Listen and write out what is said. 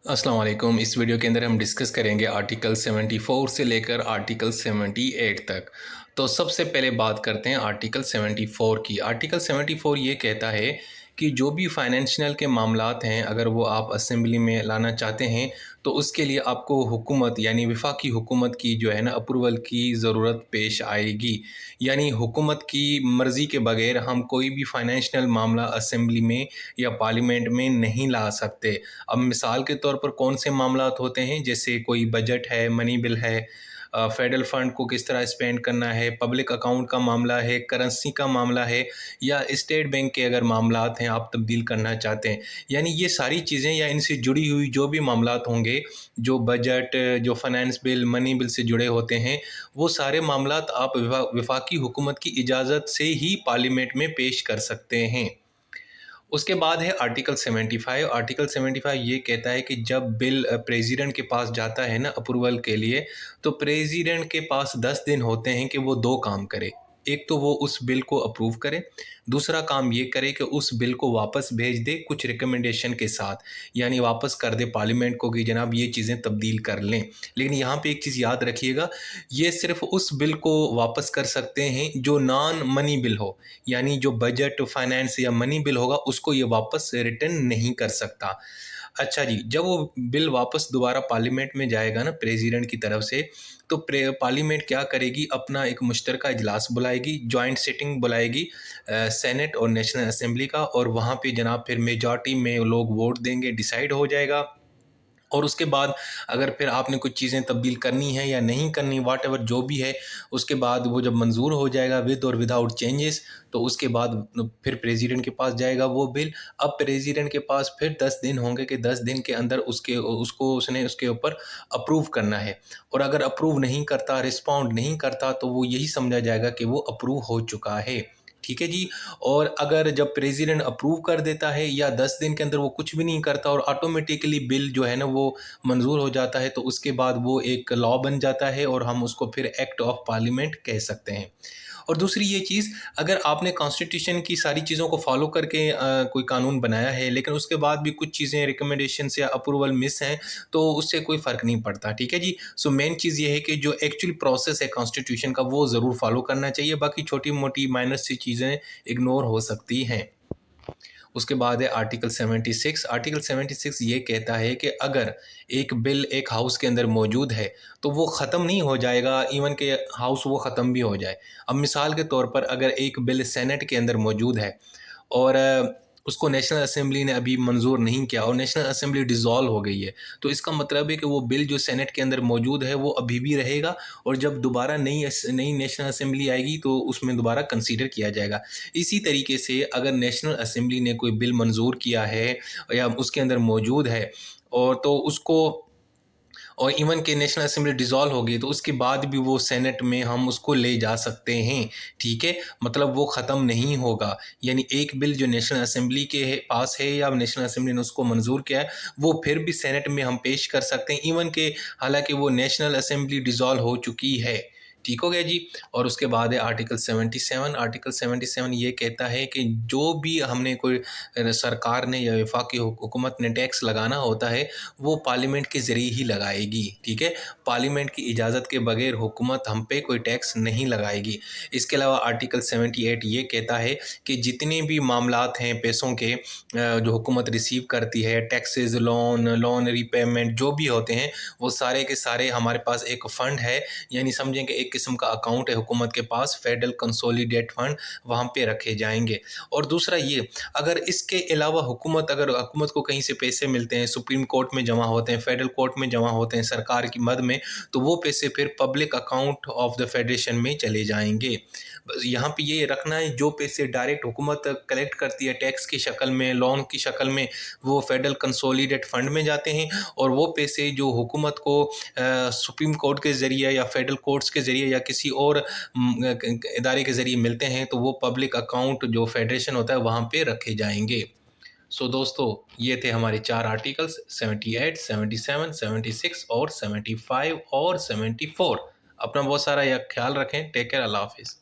अस्सलाम वालेकुम। इस वीडियो के अंदर हम डिस्कस करेंगे आर्टिकल 74 से लेकर आर्टिकल 78 तक। तो सबसे पहले बात करते हैं आर्टिकल 74 की। आर्टिकल 74 ये कहता है कि जो भी फाइनेंशियल के मामलात हैं, अगर वो आप असेंबली में लाना चाहते हैं तो उसके लिए आपको हुकूमत यानी वफाकी हुकूमत की जो है ना अप्रूवल की ज़रूरत पेश आएगी। यानी हुकूमत की मर्ज़ी के बगैर हम कोई भी फाइनेंशियल मामला असेंबली में या पार्लियामेंट में नहीं ला सकते। अब मिसाल के तौर पर कौन से मामलात होते हैं, जैसे कोई बजट है, मनी बिल है, फेडरल फंड को किस तरह स्पेंड करना है, पब्लिक अकाउंट का मामला है, करेंसी का मामला है, या स्टेट बैंक के अगर मामलात हैं आप तब्दील करना चाहते हैं। यानी ये सारी चीज़ें या इनसे जुड़ी हुई जो भी मामलात होंगे, जो बजट, जो फाइनेंस बिल, मनी बिल से जुड़े होते हैं, वो सारे मामलात आप वफाकी हुकूमत की इजाज़त से ही पार्लियामेंट में पेश कर सकते हैं। उसके बाद है आर्टिकल 75। आर्टिकल 75 ये कहता है कि जब बिल प्रेसिडेंट के पास जाता है ना अप्रूवल के लिए, तो प्रेसिडेंट के पास 10 दिन होते हैं कि वो 2 काम करे। एक तो वो उस बिल को अप्रूव करे, दूसरा काम ये करे कि उस बिल को वापस भेज दे कुछ रिकमेंडेशन के साथ, यानी वापस कर दे पार्लियामेंट को कि जनाब ये चीज़ें तब्दील कर लें। लेकिन यहाँ पे एक चीज़ याद रखिएगा, ये सिर्फ़ उस बिल को वापस कर सकते हैं जो नॉन मनी बिल हो, यानी जो बजट, फाइनेंस या मनी बिल होगा उसको ये वापस रिटर्न नहीं कर सकता। अच्छा जी, जब वो बिल वापस दोबारा पार्लियामेंट में जाएगा ना प्रेसिडेंट की तरफ से, तो पार्लियामेंट क्या करेगी, अपना एक मुश्तरका इजलास बुलाएगी, जॉइंट सिटिंग बुलाएगी सेनेट और नेशनल असेंबली का, और वहाँ पे जनाब फिर मेजॉरिटी में लोग वोट देंगे, डिसाइड हो जाएगा। और उसके बाद अगर फिर आपने कुछ चीज़ें तब्दील करनी है या नहीं करनी, व्हाटएवर जो भी है, उसके बाद वो जब मंज़ूर हो जाएगा विद और विदाउट चेंजेस, तो उसके बाद फिर प्रेसिडेंट के पास जाएगा वो बिल। अब प्रेसिडेंट के पास फिर 10 दिन होंगे कि 10 दिन के अंदर उसने उसके ऊपर अप्रूव करना है। और अगर अप्रूव नहीं करता, रिस्पॉन्ड नहीं करता, तो वो यही समझा जाएगा कि वो अप्रूव हो चुका है। ठीक है जी। और अगर जब प्रेसिडेंट अप्रूव कर देता है या 10 दिन के अंदर वो कुछ भी नहीं करता और ऑटोमेटिकली बिल जो है ना वो मंजूर हो जाता है, तो उसके बाद वो एक लॉ बन जाता है और हम उसको फिर एक्ट ऑफ पार्लियामेंट कह सकते हैं। और दूसरी ये चीज़, अगर आपने कॉन्स्टिट्यूशन की सारी चीज़ों को फॉलो करके कोई कानून बनाया है, लेकिन उसके बाद भी कुछ चीज़ें रिकमेंडेशंस या अप्रूवल मिस हैं, तो उससे कोई फ़र्क नहीं पड़ता। ठीक है जी। सो मेन चीज़ ये है कि जो एक्चुअल प्रोसेस है कॉन्स्टिट्यूशन का वो ज़रूर फॉलो करना चाहिए, बाकी छोटी मोटी माइनर सी चीज़ें इग्नोर हो सकती हैं। उसके बाद है आर्टिकल 76। आर्टिकल 76 ये कहता है कि अगर एक बिल एक हाउस के अंदर मौजूद है, तो वो ख़त्म नहीं हो जाएगा इवन के हाउस वो ख़त्म भी हो जाए। अब मिसाल के तौर पर अगर एक बिल सेनेट के अंदर मौजूद है और उसको नेशनल असेंबली ने अभी मंजूर नहीं किया और नेशनल असेंबली डिसॉल्व हो गई है, तो इसका मतलब है कि वो बिल जो सेनेट के अंदर मौजूद है वो अभी भी रहेगा, और जब दोबारा नई नेशनल असेंबली आएगी तो उसमें दोबारा कंसीडर किया जाएगा। इसी तरीके से अगर नेशनल असेंबली ने कोई बिल मंजूर किया है या उसके अंदर मौजूद है, और तो उसको, और इवन के नेशनल असेंबली डिसॉल्व हो गई, तो उसके बाद भी वो सेनेट में हम उसको ले जा सकते हैं। ठीक है, मतलब वो ख़त्म नहीं होगा। यानी एक बिल जो नेशनल असेंबली के पास है या नेशनल असेंबली ने उसको मंजूर किया है, वो फिर भी सेनेट में हम पेश कर सकते हैं, इवन के हालांकि वो नेशनल असेंबली डिसॉल्व हो चुकी है। ठीक हो गया जी। और उसके बाद है आर्टिकल 77। आर्टिकल 77 ये कहता है कि जो भी हमने कोई सरकार ने या वफाकी हुकूमत ने टैक्स लगाना होता है, वो पार्लियामेंट के ज़रिए ही लगाएगी। ठीक है, पार्लियामेंट की इजाज़त के बगैर हुकूमत हम पे कोई टैक्स नहीं लगाएगी। इसके अलावा आर्टिकल 78 ये कहता है कि जितने भी मामलात हैं पैसों के जो हुकूमत रिसीव करती है, टैक्सेस, लोन रीपेमेंट जो भी होते हैं, वो सारे के सारे हमारे पास एक फ़ंड है, यानी समझें कि एक किस्म का अकाउंट है हुकूमत के पास, फेडरल कंसोलिडेट फंड, वहाँ पे रखे जाएंगे। और दूसरा ये, अगर इसके अलावा अगर हुकूमत को कहीं से पैसे मिलते हैं, सुप्रीम कोर्ट में जमा होते हैं, फेडरल कोर्ट में जमा होते हैं सरकार की मद में, तो वो पैसे फिर public account of the federation में चले जाएंगे। बस यहाँ पे ये रखना है, जो पैसे डायरेक्ट हुकूमत कलेक्ट करती है टैक्स की शक्ल में, लोन की शक्ल में, वो फेडरल कंसोलिडेट फंड में जाते हैं, और वो पैसे जो हुकूमत को सुप्रीम कोर्ट के ज़रिए या फेडरल कोर्ट्स के ज़रिए या किसी और इदारे के ज़रिए मिलते हैं, तो वो पब्लिक अकाउंट जो फेडरेशन होता है वहाँ पे रखे जाएंगे। सो दोस्तों, ये थे हमारे 4 आर्टिकल्स, 78, 77, 76 और 75 और 74। अपना बहुत सारा या ख्याल रखें। Take care. अल्लाह हाफ़िज़।